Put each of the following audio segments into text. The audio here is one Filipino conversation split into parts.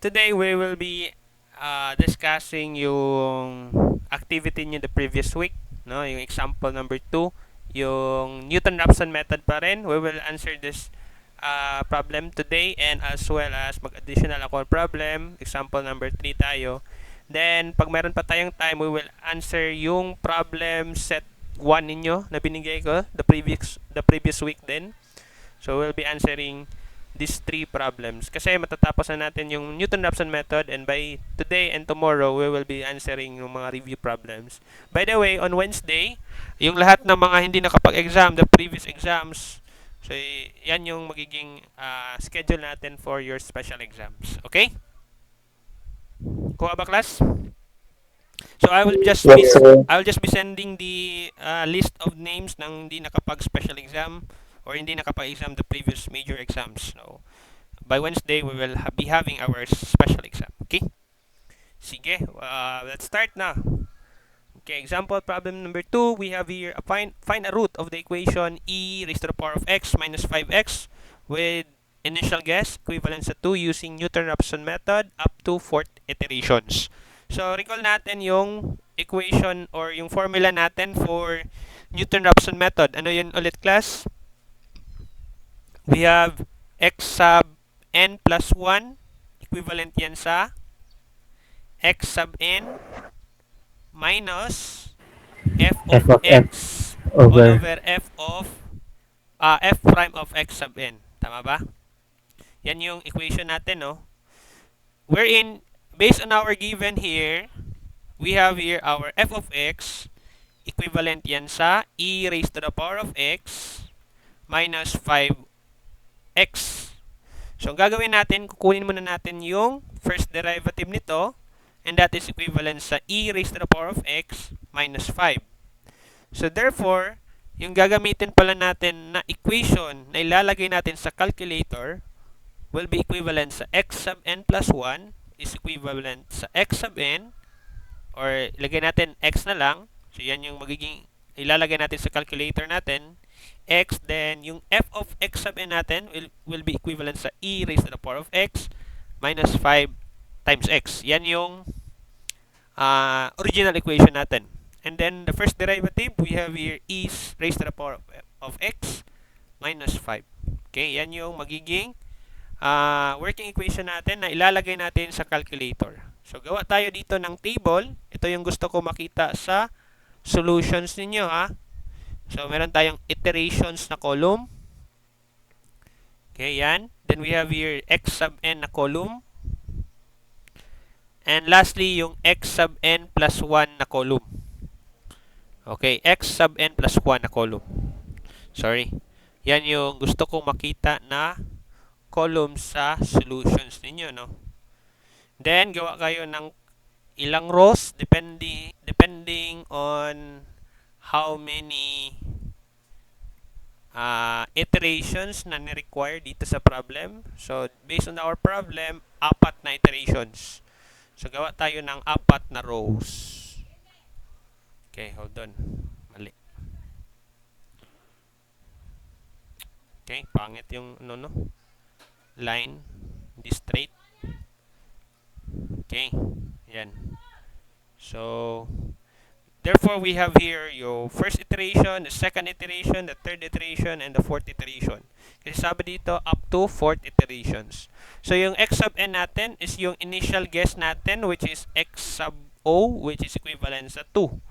Today we will be discussing yung activity niyo the previous week, no? Yung example number 2, yung Newton-Raphson method pa rin. We will answer this problem today and as well as mag-additional ako problem, example number 3 tayo. Then, pag meron pa tayong time, we will answer yung problem set 1 ninyo na binigay ko the previous week din. So, we'll be answering these 3 problems. Kasi matatapos na natin yung Newton-Raphson method and by today and tomorrow, we will be answering yung mga review problems. By the way, on Wednesday, yung lahat ng mga hindi nakapag-exam, the previous exams, so yan yung magiging schedule natin for your special exams. Okay? Kuha ba class? So Yes, sir. I will just be sending the list of names ng hindi nakapag special exam or hindi nakapag-exam the previous major exams. So by Wednesday we will be having our special exam. Okay? Sige, let's start na. Okay, example problem number 2, we have here find a root of the equation e raised to the power of x minus 5x with initial guess equivalent sa 2 using Newton-Raphson method up to 4th iterations. So, recall natin yung equation or yung formula natin for Newton-Raphson method. Ano yun ulit, class? We have x sub n plus 1 equivalent yan sa x sub n minus f F of of x x all over over f prime of x sub n. Tama ba? Yan yung equation natin, no? Wherein, based on our given here, we have here our f of x equivalent yan sa e raised to the power of x minus 5x. So, ang gagawin natin, kukunin muna natin yung first derivative nito and that is equivalent sa e raised to the power of x minus 5. So, therefore, yung gagamitin pala natin na equation na ilalagay natin sa calculator will be equivalent sa x sub n plus 1 is equivalent sa x sub n or ilagay natin x na lang. So, yan yung magiging ilalagay natin sa calculator natin. X, then yung f of x sub n natin will be equivalent sa e raised to the power of x minus 5 times x. Yan yung original equation natin. And then, the first derivative, we have here e raised to the power of x minus 5. Okay, yan yung magiging working equation natin na ilalagay natin sa calculator. So, gawa tayo dito ng table. Ito yung gusto ko makita sa solutions ninyo, ha? So, meron tayong iterations na column. Okay, yan. Then, we have here x sub n na column. And lastly, yung x sub n plus 1 na column. Okay, x sub n plus 1 na column. Sorry. Yan yung gusto kong makita na column sa solutions ninyo, no? Then, gawa kayo ng ilang rows depending on how many iterations na ni-require dito sa problem. So, based on our problem, 4 na iterations. So, gawa tayo ng 4 na rows. Okay, hold on. Mali. Okay, pangit yung no. Line, hindi straight. Okay, yan. So, therefore, we have here your first iteration, the second iteration, the third iteration, and the fourth iteration. Kasi sabi dito, up to 4th iterations. So, yung x sub n natin is yung initial guess natin, which is x sub o, which is equivalent sa 2.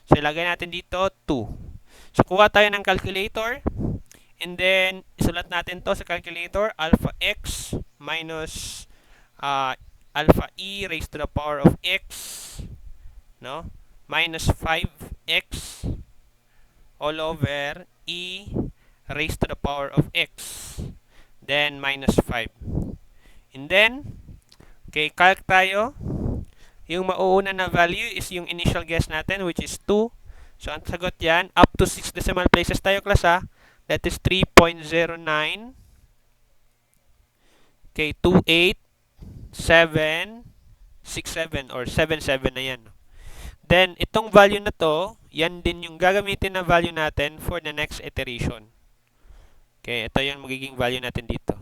So, ilagay natin dito, 2. So, kuha tayo ng calculator. And then, isulat natin to sa calculator, alpha x minus alpha e raised to the power of x, no? Minus 5x all over e raised to the power of x. Then, minus 5. And then, okay, calc tayo. Yung mauuna na value is yung initial guess natin, which is 2. So, ang sagot yan, up to 6 decimal places tayo, class, ha? That is 3.09. Okay, 28767 or 77 na yan. Then, itong value na to, yan din yung gagamitin na value natin for the next iteration. Okay, ito yung magiging value natin dito.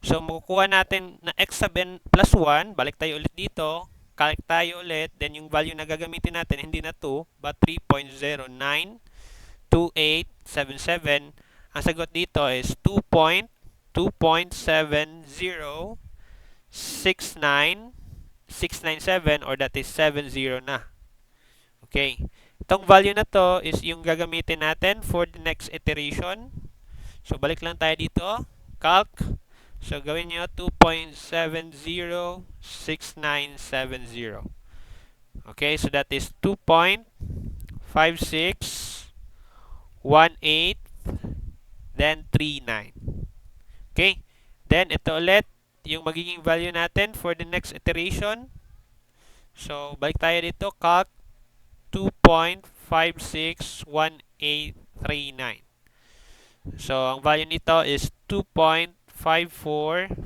So, makukuha natin na x sub n plus 1. Balik tayo ulit dito. Calc tayo ulit. Then, yung value na gagamitin natin, hindi na 2, but 3.092877. Ang sagot dito is 2.2.7069697, or that is 70 na. Okay. Itong value na to is yung gagamitin natin for the next iteration. So, balik lang tayo dito. Calc. So, gawin nyo 2.706970. Okay, so that is 2.5618, then 39. Okay, then ito ulit yung magiging value natin for the next iteration. So, balik tayo dito. Calc 2.561839. So, ang value nito is 2.542939.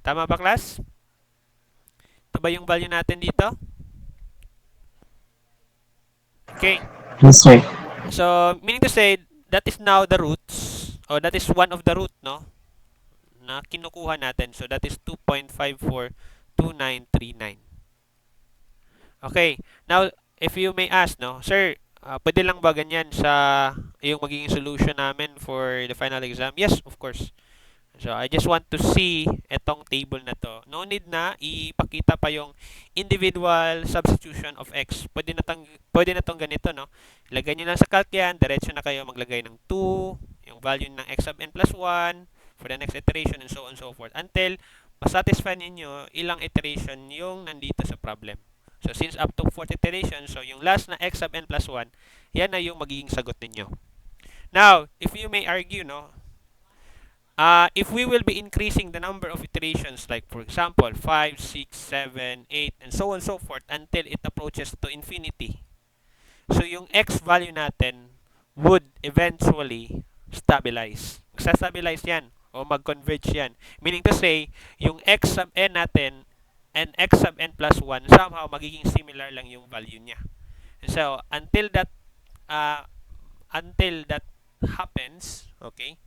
Tama ba, class? Ito ba yung value natin dito? Okay. Yes, sir. So, meaning to say, that is now the roots, or that is one of the root, no, na kinukuha natin. So, that is 2.542939. Okay. Now, if you may ask, no, sir, pwede lang ba ganyan sa yung magiging solution namin for the final exam? Yes, of course. So, I just want to see etong table na to. No need na ipakita pa yung individual substitution of x. Pwede na tong ganito, no? Ilagay nyo lang sa calc yan. Diretso na kayo maglagay ng 2, yung value ng x sub n plus 1 for the next iteration, and so on and so forth. Until masatisfy ninyo ilang iteration yung nandito sa problem. So, since up to 4 iterations, so yung last na x sub n plus 1, yan na yung magiging sagot ninyo. Now, if you may argue, no, if we will be increasing the number of iterations, like for example 5, 6, 7, 8, and so on and so forth until it approaches to infinity, so yung x value natin would eventually stabilize. Magsa-stabilize yan o mag-converge yan. Meaning to say, yung x sub n natin and x sub n plus 1 somehow magiging similar lang yung value niya. So uh, until that happens, okay,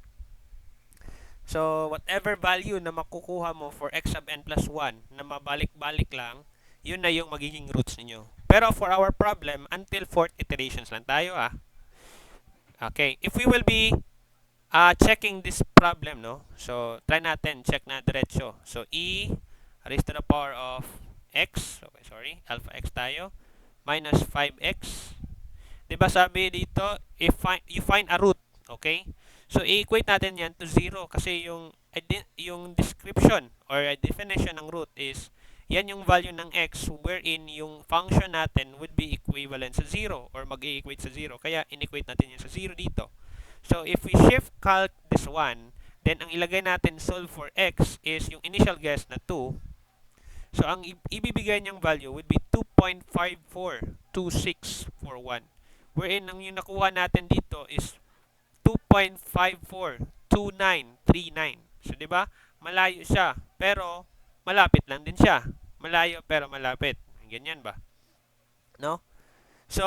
so, whatever value na makukuha mo for x sub n plus 1 na mabalik-balik lang, yun na yung magiging roots ninyo. Pero for our problem, until 4th iterations lang tayo, ah. Okay, if we will be checking this problem, no? So, try natin, check na diretso. So, e raised to the power of x, okay, sorry, alpha x tayo, minus 5x. Diba sabi dito, if you find a root, okay? So, i-equate natin yan to 0 kasi yung description or definition ng root is yan yung value ng x wherein yung function natin would be equivalent sa 0 or mag-equate sa 0. Kaya, in-equate natin yan sa 0 dito. So, if we shift calc this one, then ang ilagay natin solve for x is yung initial guess na 2. So, ang ibibigay niyang value would be 2.542641. Wherein ang yung nakuha natin dito is 2.542939. So, di ba? Malayo siya, pero malapit lang din siya. Malayo pero malapit. Ganyan ba? No? So,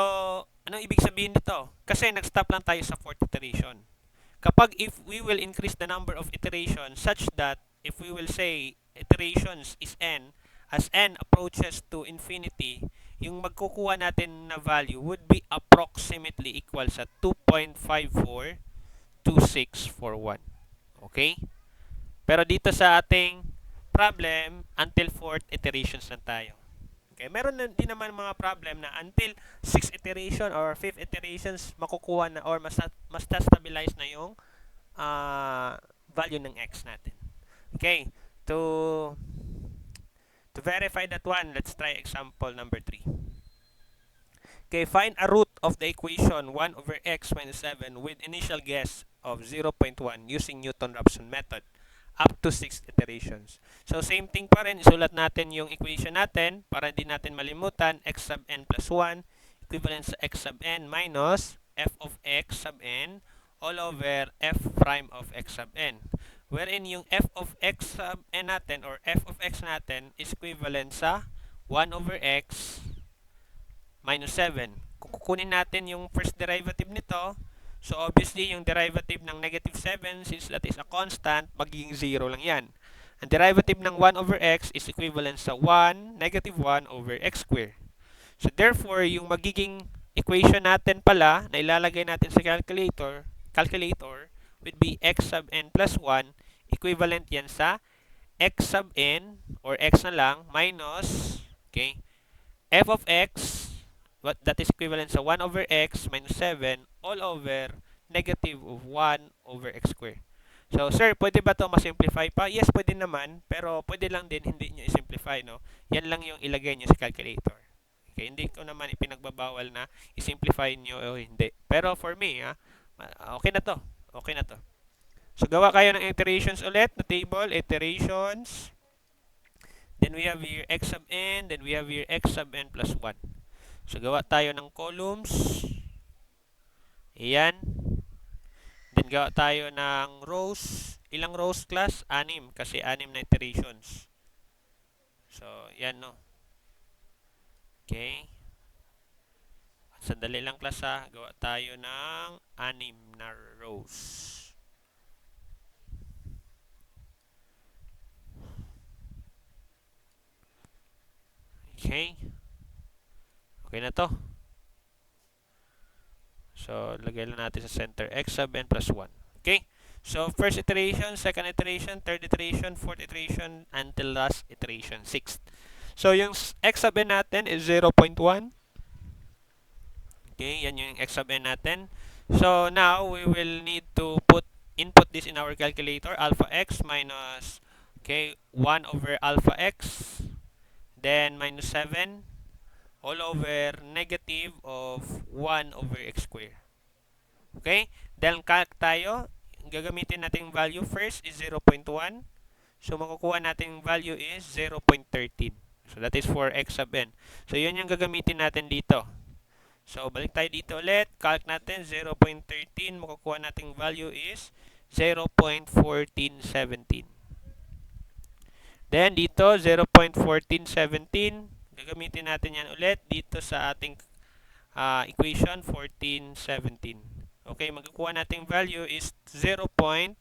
anong ibig sabihin nito? Kasi nag-stop lang tayo sa 4th iteration. Kapag if we will increase the number of iterations such that if we will say iterations is n, as n approaches to infinity, yung magkukuha natin na value would be approximately equal sa 2.542641. Okay? Pero dito sa ating problem, until 4th iterations lang tayo. Okay, meron din naman mga problem na until 6th iteration or 5th iterations makukuha na or mas stabilize na yung value ng x natin. Okay, to verify that one, let's try example number 3. Okay, find a root of the equation 1 over x minus 7 with initial guess of 0.1 using Newton-Raphson method up to 6 iterations. So, same thing pa rin. Isulat natin yung equation natin para hindi natin malimutan. X sub n plus 1 equivalent sa x sub n minus f of x sub n all over f prime of x sub n. Wherein yung f of x sub n natin or f of x natin is equivalent sa 1 over x minus 7. Kung kukunin natin yung first derivative nito, So obviously, yung derivative ng negative 7, since that is a constant, magiging 0 lang yan. Ang derivative ng 1 over x is equivalent sa 1, negative 1 over x squared. So therefore, yung magiging equation natin pala na ilalagay natin sa calculator would be x sub n plus 1, equivalent yan sa x sub n or x na lang minus, okay, f of x, what that is equivalent sa 1 over x minus 7 all over negative of 1 over x squared. So, sir, pwede ba ito ma-simplify pa? Yes, pwede naman, pero pwede lang din hindi nyo i-simplify, no? Yan lang yung ilagay nyo sa calculator. Okay, hindi ko naman ipinagbabawal na i-simplify nyo o hindi. Pero for me, okay na to. Okay na to. So, gawa kayo ng iterations ulit na table, iterations. Then we have here x sub n, then we have here x sub n plus 1. So, gawa tayo ng columns. Ayan. Then, gawa tayo ng rows. Ilang rows class? 6, kasi 6 na iterations. So, yan, no. Okay. Sandali lang class, ha. Gawa tayo ng 6 na rows. Okay. Okay na to. So, lagay lang natin sa center x sub n plus 1. Okay? So, first iteration, second iteration, third iteration, fourth iteration, until last iteration, sixth. So, yung x sub n natin is 0.1. Okay, yan yung x sub n natin. So, now, we will need to input this in our calculator. Alpha x minus, okay, 1 over alpha x, then minus 7, all over negative of 1 over x squared. Okay? Then calc tayo. Gagamitin natin value first is 0.1. So makukuha natin value is 0.13. So that is for x sub n. So yun yung gagamitin natin dito. So balik tayo dito ulit. Calc natin 0.13. Makukuha natin value is 0.1417. Then dito 0.1417. Gagamitin natin yan ulit dito sa ating equation 1417. Okay, magkukuha nating value is 0.14,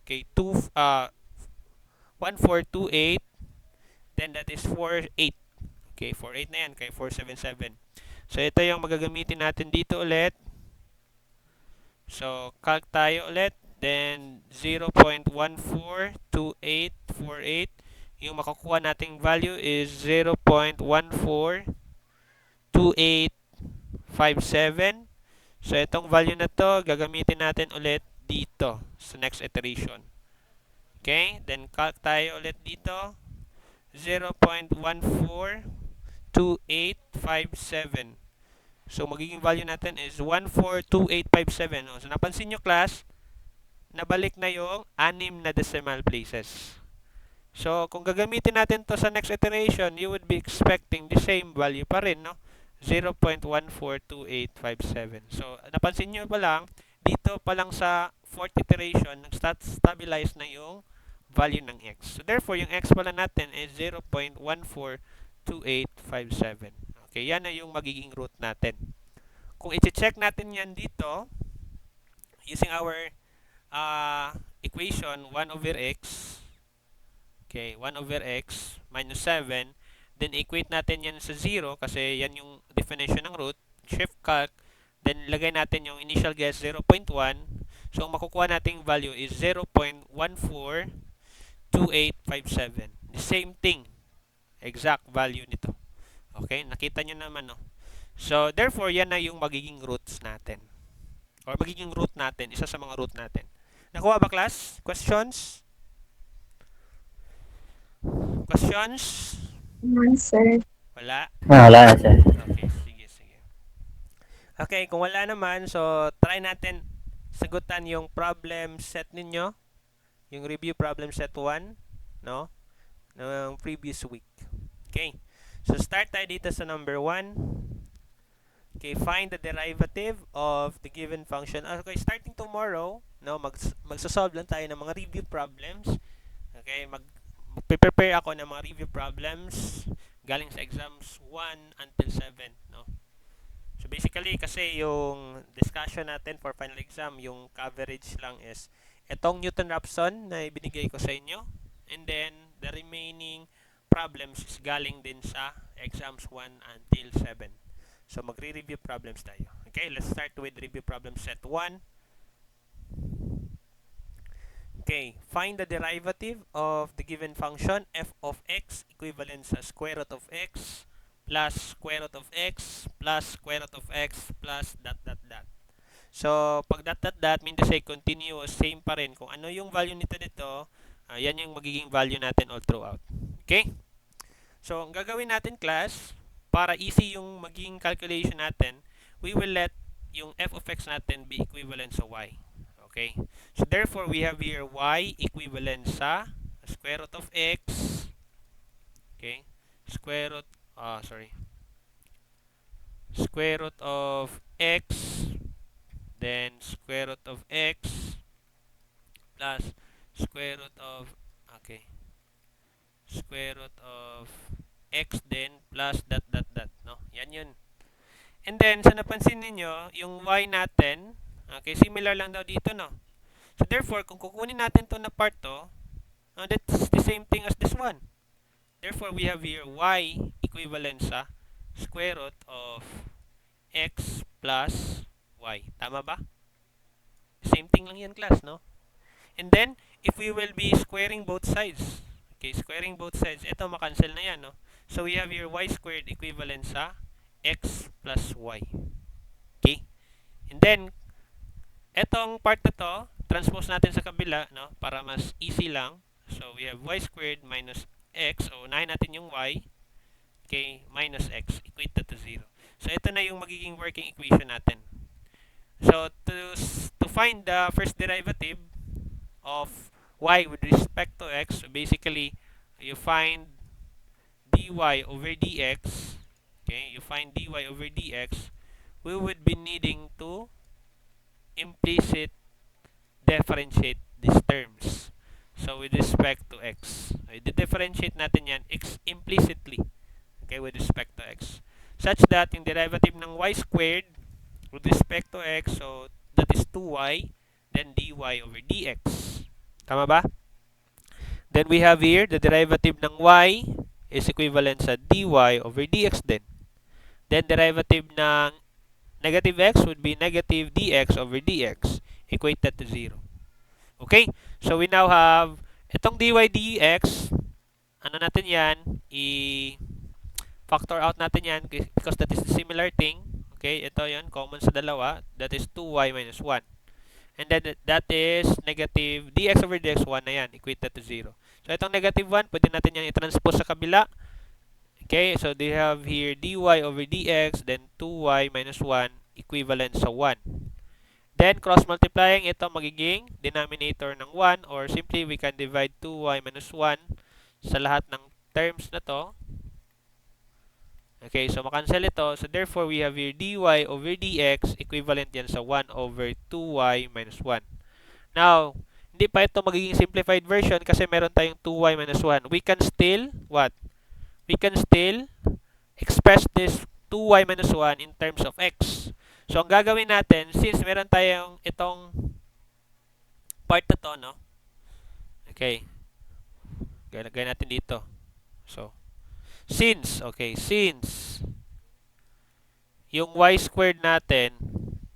okay, 1428, then that is 48. Okay, 48 na yan, kay 477. So ito yung magagamitin natin dito ulit. So calc tayo ulit, then 0.142848. Yung makukuha nating value is 0.142857. So, itong value na to, gagamitin natin ulit dito sa next iteration. Okay? Then, calc tayo ulit dito. 0.142857. So, magiging value natin is 142857. So, napansin nyo class, nabalik na yung 6 na decimal places. So, kung gagamitin natin to sa next iteration, you would be expecting the same value pa rin, no? 0.142857. So, napansin nyo pa lang, dito pa lang sa fourth iteration, nag-stabilize na yung value ng x. So, therefore, yung x pala natin is 0.142857. Okay, yan na yung magiging root natin. Kung i-check natin yan dito, using our equation, 1 over x, okay, 1 over x minus 7. Then, equate natin yan sa 0 kasi yan yung definition ng root. Shift calc. Then, lagay natin yung initial guess 0.1. So, ang makukuha nating value is 0.142857. The same thing. Exact value nito. Okay? Nakita nyo naman, no? So, therefore, yan na yung magiging roots natin. Or magiging root natin. Isa sa mga root natin. Nakuha ba, class? Questions? Questions? Sir. Wala? Wala na, sir. Okay, sige. Okay, kung wala naman, so try natin sagutan yung problem set ninyo. Yung review problem set 1, no? Ng previous week. Okay. So start tayo dito sa number 1. Okay, find the derivative of the given function. Okay, starting tomorrow, no, magso-solve lang tayo ng mga review problems. Okay, prepare ako ng mga review problems galing sa exams 1 until 7, no? So So basically, kasi yung discussion natin for final exam, yung coverage lang is itong Newton-Raphson na ibinigay ko sa inyo. And then, the remaining problems is galing din sa exams 1 until 7. So magre-review problems tayo. Okay, let's start with review problem set 1. Okay, find the derivative of the given function f of x equivalent sa square root of x plus square root of x plus square root of x plus dot dot dot. So, pag dot dot dot mean to say continuous, same pa rin. Kung ano yung value nito, yan yung magiging value natin all throughout. Okay? So, ang gagawin natin class, para easy yung magiging calculation natin, we will let yung f of x natin be equivalent sa y. Okay? So, therefore, we have here y equivalent sa square root of x. Okay? Square root, square root of x, then square root of x plus square root of, okay, square root of x then plus dot dot dot, no? Yan yun. And then, sa napansin niyo yung y natin, okay, similar lang daw dito, no? So, therefore, kung kukunin natin to na part to, that's the same thing as this one. Therefore, we have here y equivalent sa square root of x plus y. Tama ba? Same thing lang yan, class, no? And then, if we will be squaring both sides, okay, squaring both sides, ito makancel na yan, no? So, we have here y squared equivalent sa x plus y. Okay? And then, etong part na to, transpose natin sa kabila, no? Para mas easy lang. So, we have y squared minus x, o unahin natin yung y, okay, minus x, equate that to 0. So, ito na yung magiging working equation natin. So, to find the first derivative of y with respect to x, so basically, you find dy over dx, okay, you find dy over dx, we would be needing to implicit differentiate these terms. So, with respect to x, i-differentiate natin yan implicitly, okay, with respect to x, such that yung derivative ng y squared with respect to x, so that is 2y, then dy over dx. Tama ba? Then we have here, the derivative ng y is equivalent sa dy over dx din. Then derivative ng negative x would be negative dx over dx. Equate that to 0. Okay? So we now have itong dy dx, ano natin yan, i-factor out natin yan because that is a similar thing. Okay? Ito yan, common sa dalawa. That is 2y minus 1. And then that is negative dx over dx, 1 na yan. Equate that to 0. So itong negative 1, pwede natin yan i-transpose sa kabila. Okay, so they have here dy over dx, then 2y minus 1 equivalent sa 1. Then, cross-multiplying, ito magiging denominator ng 1, or simply we can divide 2y minus 1 sa lahat ng terms na to. Okay, so makancel ito. So, therefore, we have here dy over dx equivalent yan sa 1 over 2y minus 1. Now, hindi pa ito magiging simplified version kasi meron tayong 2y minus 1. We can still, what? We can still express this 2y minus 1 in terms of x. So, ang gagawin natin, since meron tayong itong part na to, no? Okay. Gaya natin dito. So, since yung y squared natin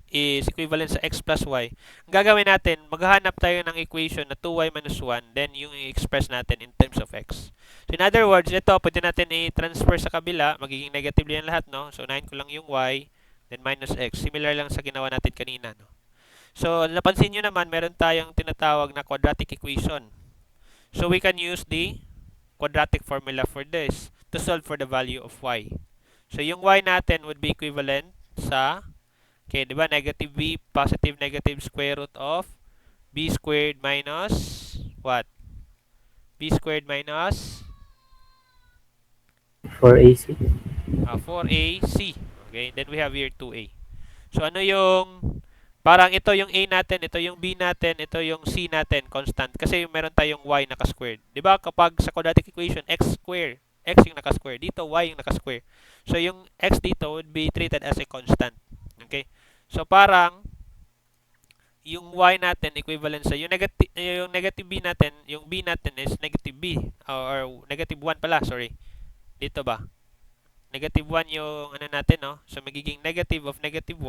is equivalent sa x plus y, ang gagawin natin, maghahanap tayo ng equation na 2y minus 1, then yung i-express natin in terms of x. So, in other words, ito, pwede natin i-transfer sa kabila, magiging negative yan lahat, no? So, 9 ko lang yung y, then minus x. Similar lang sa ginawa natin kanina, no? So, napansin nyo naman, meron tayong tinatawag na quadratic equation. So, we can use the quadratic formula for this to solve for the value of y. So, yung y natin would be equivalent sa, okay, di ba, negative b, positive negative square root of b squared minus, what? B squared minus 4AC. 4ac. Okay, then we have here 2a. So, ano yung, parang ito yung a natin, ito yung b natin, ito yung c natin, constant. Kasi meron tayong y naka-squared. Diba, kapag sa quadratic equation, x square, x yung naka-square. Dito, y yung naka-square. So, yung x dito would be treated as a constant. Okay? So, parang, yung y natin equivalent sa yung negative b natin, yung b natin is negative b or negative 1 pala, sorry. Dito ba? Negative 1 yung ano natin, no? So magiging negative of negative 1,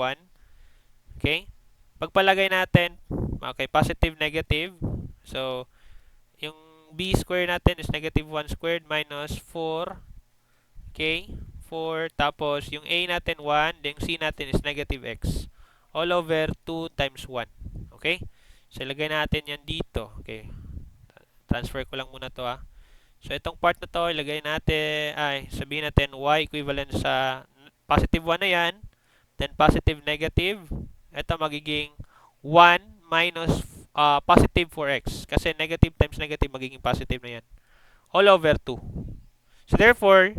okay? Pagpalagay natin, okay, positive negative. So yung b square natin is negative 1 squared minus 4, okay? 4 tapos yung a natin 1, then yung c natin is negative x all over 2 times 1. Okay? So, ilagay natin yan dito. Okay. Transfer ko lang muna to ha. So, itong part na to, ilagay natin, sabihin natin y equivalent sa positive 1 na yan. Then, positive negative. Ito magiging 1 minus positive 4x. Kasi negative times negative magiging positive na yan. All over 2. So, therefore,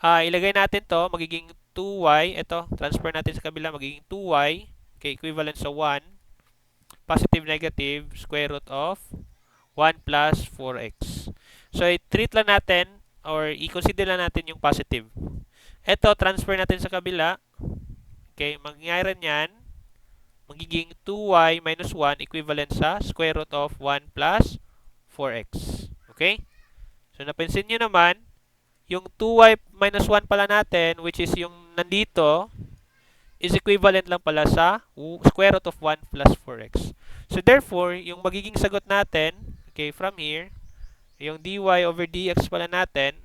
ilagay natin to, magiging 2y. Ito, transfer natin sa kabila, magiging 2y. Okay, equivalent sa 1. Positive negative, square root of 1 plus 4x. So, i-treat lang natin or i-consider lang natin yung positive. Ito, transfer natin sa kabila. Okay, mangyayari niyan, magiging 2y minus 1 equivalent sa square root of 1 plus 4x. Okay? So, napansin nyo naman, yung 2y minus 1 pala natin, which is yung nandito, is equivalent lang pala sa square root of 1 plus 4x. So, therefore, yung magiging sagot natin, okay, from here, yung dy over dx pala natin,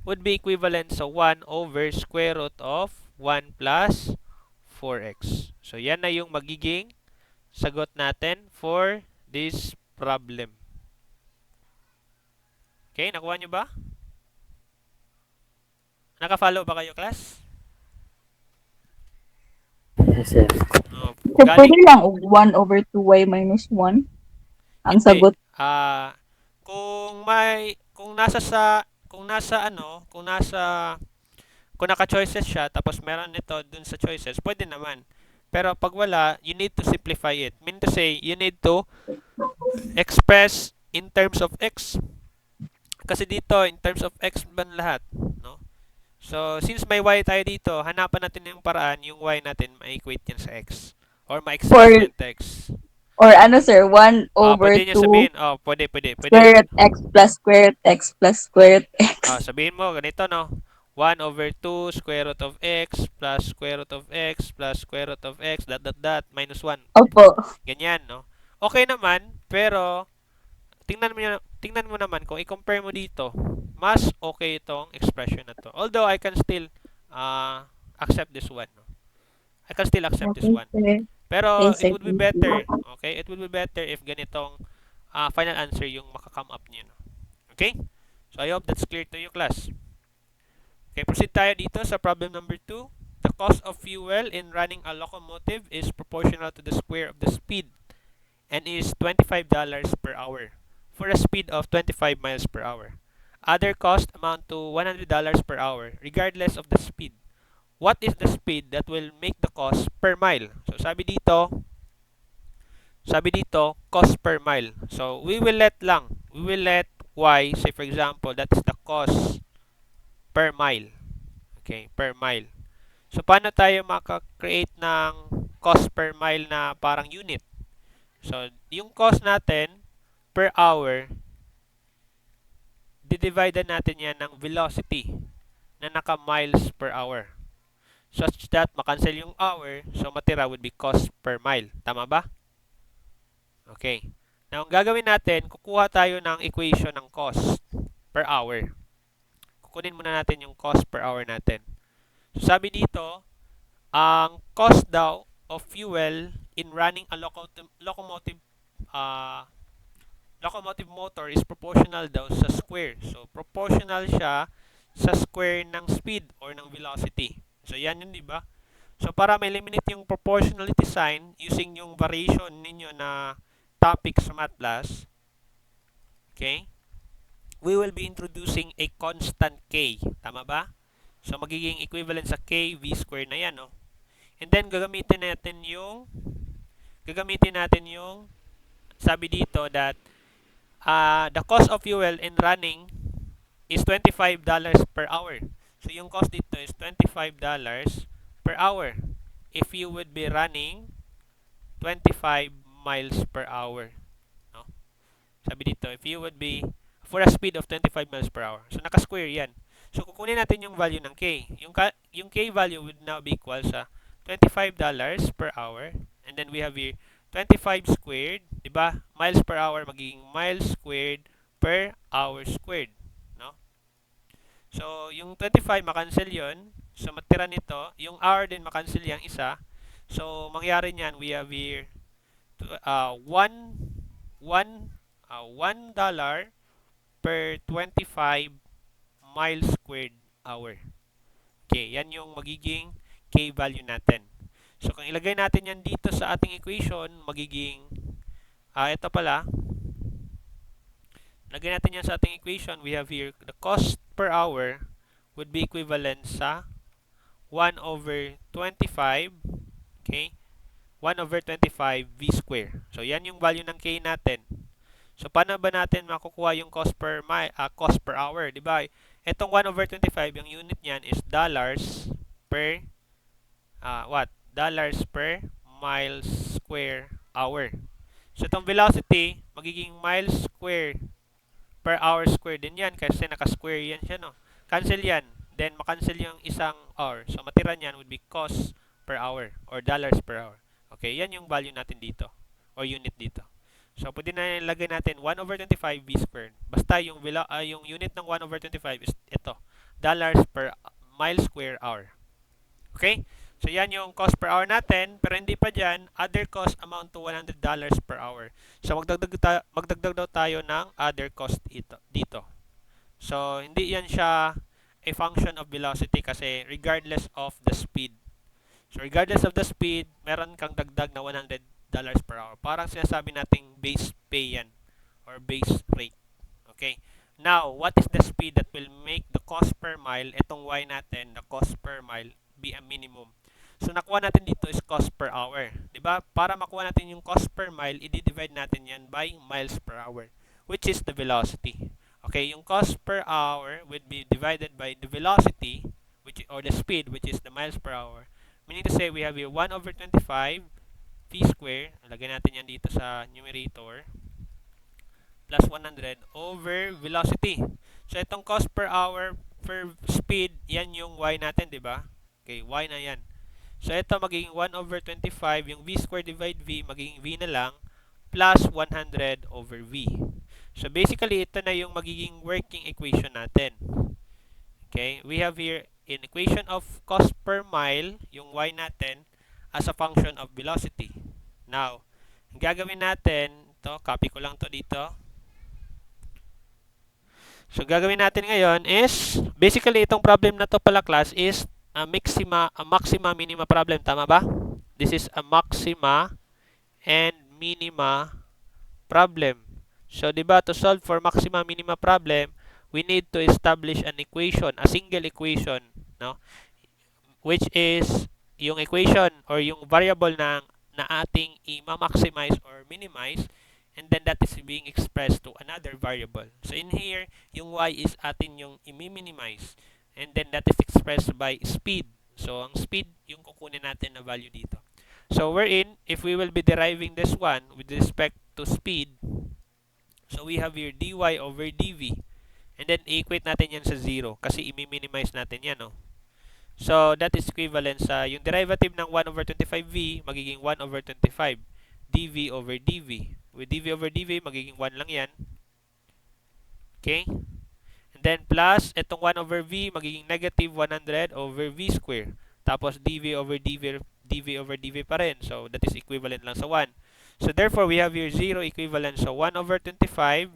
would be equivalent sa 1 over square root of 1 plus 4x. So, yan na yung magiging sagot natin for this problem. Okay, nakuha nyo ba? Naka-follow ba kayo, class? Yes, sir. Oh, So, pwede galing. lang 1 over 2y minus 1 ang Hindi. sagot. Kung nasa sa kung nasa ano, kung naka-choices siya tapos meron nito dun sa choices, pwede naman. Pero pag wala, you need to simplify it. Mean to say, you need to express in terms of x. Kasi dito, in terms of x ban lahat, no? So, since may y tayo dito, hanapan natin yung paraan, yung y natin ma-equate yan sa x. Or For, ma-express yan sa x. or ano sir, 1 over Pwede niya 2 sabihin, pwede. square root x plus square root x plus square root x. Sabihin mo, ganito, no? 1 over 2 square root of x plus square root of x plus square root of x dot minus 1. Opo. Ganyan, no? Okay naman, pero tingnan mo naman kung i-compare mo dito, mas okay itong expression na to. Although I can still accept this one, no? I can still accept this Okay, one. sir. Okay, Pero it sir. would be better, okay? It would be better if ganitong final answer yung makakome up niyo, no? Okay? So I hope that's clear to you, class. Okay, proceed tayo dito sa problem number 2. The cost of fuel in running a locomotive is proportional to the square of the speed and is $25 per hour for a speed of 25 miles per hour. Other costs amount to $100 per hour regardless of the speed. What is the speed that will make the cost per mile? So sabi dito cost per mile. So we will let y, say for example, that is the cost per mile. Okay, per mile. So paano tayo maka-create ng cost per mile na parang unit? So yung cost natin per hour, didivide natin yan ng velocity na naka miles per hour. Such that makancel yung hour, so matira would be cost per mile. Tama ba? Okay. Now, ang gagawin natin, kukuha tayo ng equation ng cost per hour. Kukunin muna natin yung cost per hour natin. So, sabi dito, ang cost daw of fuel in running a uh, locomotive motor is proportional daw sa square. So, proportional siya sa square ng speed or ng velocity. So, yan yun, di ba? So, para ma-eliminate yung proportionality sign using yung variation ninyo na topic sa MATLAS, okay, we will be introducing a constant k. Tama ba? So, magiging equivalent sa k v square na yan, no? And then, gagamitin natin yung sabi dito that the cost of fuel in running is $25 per hour. So yung cost dito is $25 per hour if you would be running 25 miles per hour. No? Sabi dito, if you would be for a speed of 25 miles per hour. So naka-square yan. So kukunin natin yung value ng K. Yung K value would now be equal sa $25 per hour. And then we have here 25 squared, 'di ba? Miles per hour magiging miles squared per hour squared, no? So yung 25 makancel 'yon. So matira nito, yung hour din makancel yang isa. So mangyari niyan, we have here 1 $1 per 25 miles squared hour. Okay, yan yung magiging K value natin. So kung ilagay natin yan dito sa ating equation, magiging ito pala, lagay natin yan sa ating equation, we have here the cost per hour would be equivalent sa 1 over 25, okay? 1 over 25 V square. So yan yung value ng K natin. So paano ba natin makukuha yung cost per hour, 'di ba? Etong 1 over 25, yung unit niyan is dollars per what? Dollars per miles square hour. So itong velocity magiging miles square per hour square din yan kasi naka-square yan siya, no? Cancel yan. Then makancel yung isang hour. So matira niyan would be cost per hour or dollars per hour. Okay, yan yung value natin dito or unit dito. So pwede na ilagay natin 1 over 25 V squared. Basta yung unit ng 1 over 25 is ito, dollars per mile square hour. Okay? So yan yung cost per hour natin, pero hindi pa diyan, other cost amount to $100 per hour. So magdagdag daw tayo ng other cost dito. So hindi yan siya a function of velocity kasi regardless of the speed. So regardless of the speed, meron kang dagdag na $100 per hour. Parang sinasabi nating base pay yan or base rate. Okay? Now, what is the speed that will make the cost per mile, itong Y natin, the cost per mile, be a minimum? So nakuha natin dito is cost per hour. 'Di ba? Para makuha natin yung cost per mile, i-divide natin yan by miles per hour, which is the velocity. Okay, yung cost per hour would be divided by the velocity, which or the speed, which is the miles per hour. Meaning to say, we have here 1 over 25 v square. Lagay natin yan dito sa numerator. Plus 100 over velocity. So itong cost per hour per speed, yan yung y natin, 'di ba? Okay, y na yan. So ito magiging 1 over 25, yung v square divide v, magiging v na lang, plus 100 over v. So basically, ito na yung magiging working equation natin. Okay, we have here in equation of cost per mile, yung y natin, as a function of velocity. Now, ang gagawin natin, ito, copy ko lang to dito. So gagawin natin ngayon is, basically itong problem na to pala class is a maxima minima problem, tama ba? This is a maxima and minima problem. So 'di ba, to solve for maxima minima problem, we need to establish an equation, a single equation, no? Which is yung equation or yung variable na ating i-maximize or minimize, and then that is being expressed to another variable. So in here, yung y is atin yung i-minimize, and then that is expressed by speed. So ang speed yung kukunin natin na value dito. So wherein, if we will be deriving this one with respect to speed, so we have here dy over dv, and then i-equate natin yan sa 0 kasi i-minimize natin yan, no? So that is equivalent sa yung derivative ng 1 over 25v magiging 1 over 25 dv over dv. With dv over dv magiging 1 lang yan. Okay? And then plus itong 1 over v magiging negative 100 over v square. Tapos dv over dv pa rin. So that is equivalent lang sa 1. So therefore we have here 0 equivalent sa 1 over 25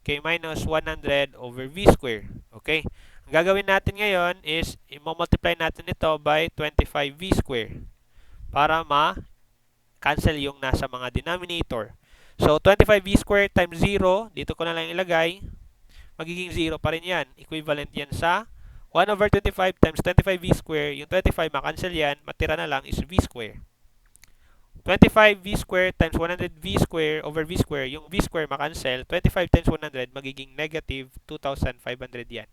k minus 100 over v square. Okay? Ang gagawin natin ngayon is i-multiply natin ito by 25v square para ma-cancel yung nasa mga denominator. So 25v square times 0, dito ko na lang ilagay, magiging 0 pa rin yan. Equivalent yan sa 1 over 25 times 25v square. Yung 25 ma-cancel yan, matira na lang is v square. 25 v square times 100 v square over v square, yung v square makancel, 25 times 100 magiging negative 2,500 yan.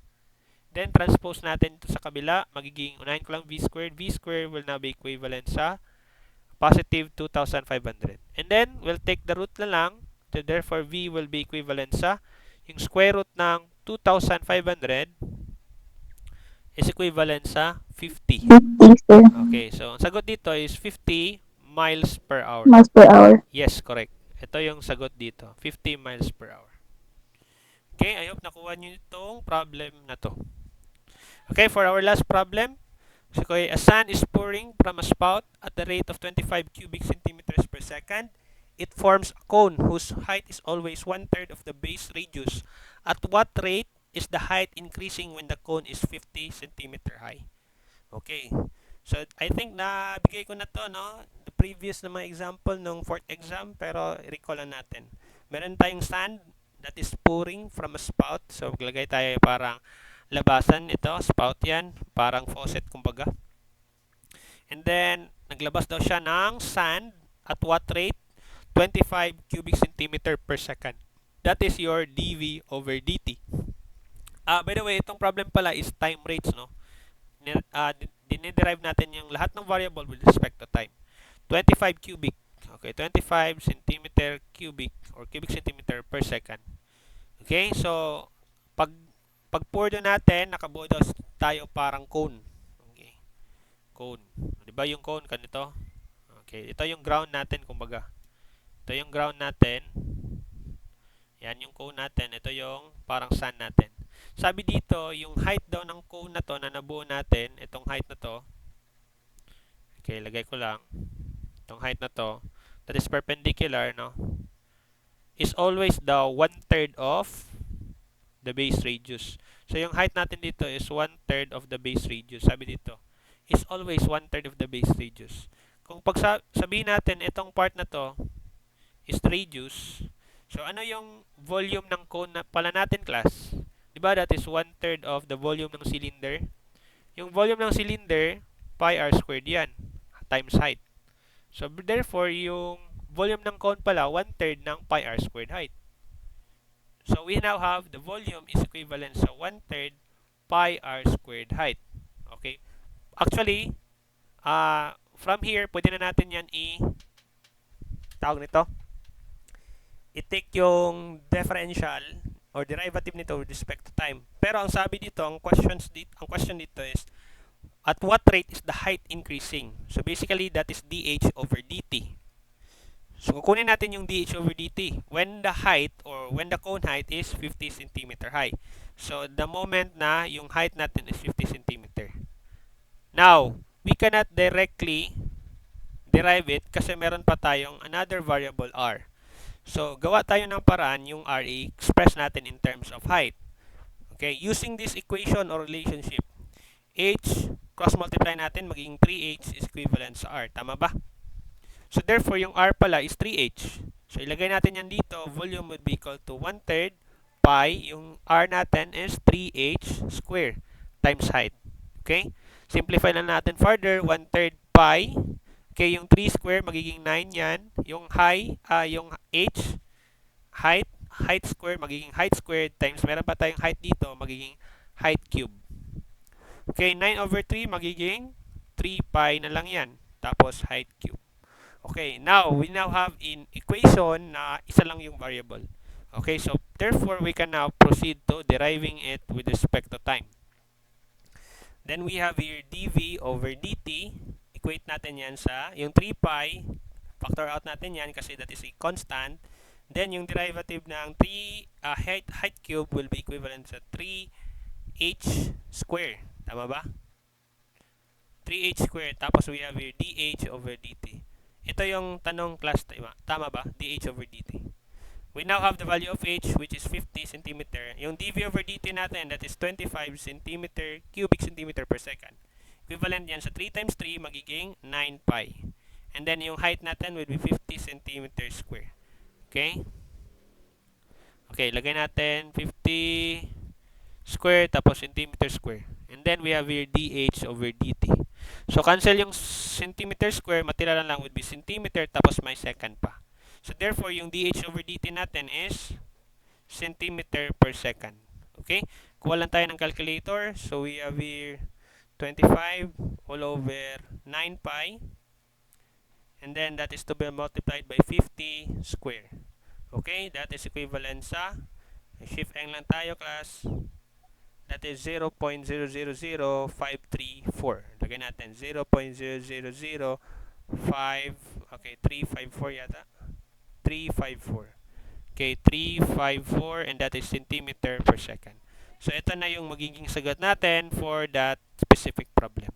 Then transpose natin ito sa kabila, magiging unahin ko lang v squared. V squared will now be equivalent sa positive 2,500. And then we'll take the root na lang, so therefore v will be equivalent sa yung square root ng 2,500 is equivalent sa 50. 50, sir. Okay, so ang sagot dito is 50 miles per hour. Miles per hour. Yes, correct. Ito yung sagot dito, 50 miles per hour. Okay, I hope nakuha nyo itong problem na to. Okay, for our last problem, so okay, a sand is pouring from a spout at the rate of 25 cubic centimeters per second. It forms a cone whose height is always one-third of the base radius. At what rate is the height increasing when the cone is 50 centimeter high? Okay. So, I think na bigay ko na to, no? The previous na mga example nung fourth exam, pero recall lang natin. Meron tayong sand that is pouring from a spout. So, maglagay tayo parang labasan ito, spout yan, parang faucet kumbaga. And then, naglabas daw siya ng sand at what rate? 25 cubic centimeter per second. That is your dV over dt. By the way, itong problem pala is time rates, no? Diniderive natin yung lahat ng variable with respect to time. 25 cubic. Okay, 25 centimeter cubic or cubic centimeter per second. Okay, so pag pour doon natin, nakabuo daw tayo parang cone. Okay, cone. 'Di ba yung cone kanito? Okay, ito yung ground natin kumbaga. Ito yung ground natin. Yan yung cone natin. Ito yung parang sand natin. Sabi dito, yung height daw ng cone na to na nabuo natin, itong height na to. Okay, lagay ko lang. Itong height na to, that is perpendicular, no? Is always the one-third of the base radius. So, yung height natin dito is one-third of the base radius. Sabi dito, is always one-third of the base radius. Kung sabihin natin, itong part na to is radius. So, ano yung volume ng cone na pala natin, class? Diba, that is one-third of the volume ng cylinder. Yung volume ng cylinder, pi r squared yan, times height. So, therefore, yung volume ng cone pala, one-third ng pi r squared height. So, we now have the volume is equivalent sa one-third pi r squared height. Okay? Actually, from here, pwede na natin yan tawag nito, i-take yung differential or derivative nito with respect to time. Pero ang sabi dito, ang question dito is, at what rate is the height increasing? So basically, that is dH over dt. So kukunin natin yung dH over dt when the height or when the cone height is 50 cm high. So the moment na yung height natin is 50 cm. Now, we cannot directly derive it kasi meron pa tayong another variable r. So, gawa tayo ng paraan yung r i-express natin in terms of height. Okay, using this equation or relationship, h cross multiply natin magiging 3h is equivalent sa r. Tama ba? So, therefore, yung r pala is 3h. So, ilagay natin yan dito. Volume would be equal to 1/3 pi. Yung r natin is 3h square times height. Okay? Simplify na natin further. 1/3 pi. Okay, yung 3 square magiging 9 yan. Yung yung h, height square magiging height squared times meron pa tayong height dito magiging height cube. Okay, 9 over 3 magiging 3 pi na lang yan. Tapos height cube. Okay, now we now have in equation na isa lang yung variable. Okay, so therefore we can now proceed to deriving it with respect to time. Then we have here dv over dt. Equate natin yan sa yung 3 pi. Factor out natin yan kasi that is a constant. Then yung derivative ng 3 height cube will be equivalent sa 3h square. Tama ba? 3h square. Tapos we have here dh over dt. Ito yung tanong class, tama ba? dh over dt. We now have the value of h which is 50 cm. Yung dv over dt natin, that is 25 cm cubic centimeter per second. Equivalent yan sa 3 times 3 magiging 9 pi. And then yung height natin will be 50 cm square. Okay? Okay, lagay natin 50 square tapos centimeter square. And then we have here dH over dt. So cancel yung centimeter square, matira lang would be centimeter tapos may second pa. So therefore, yung dH over dt natin is centimeter per second. Okay? Kuha lang tayo ng calculator. So we have here 25 all over 9 pi. And then that is to be multiplied by 50 square. Okay? That is equivalent sa shift ang lang tayo class. That is 0.000534. Lagay natin 0.0005, okay, 354 yata. 354. Okay, 354 and that is centimeter per second. So ito na yung magiging sagot natin for that specific problem.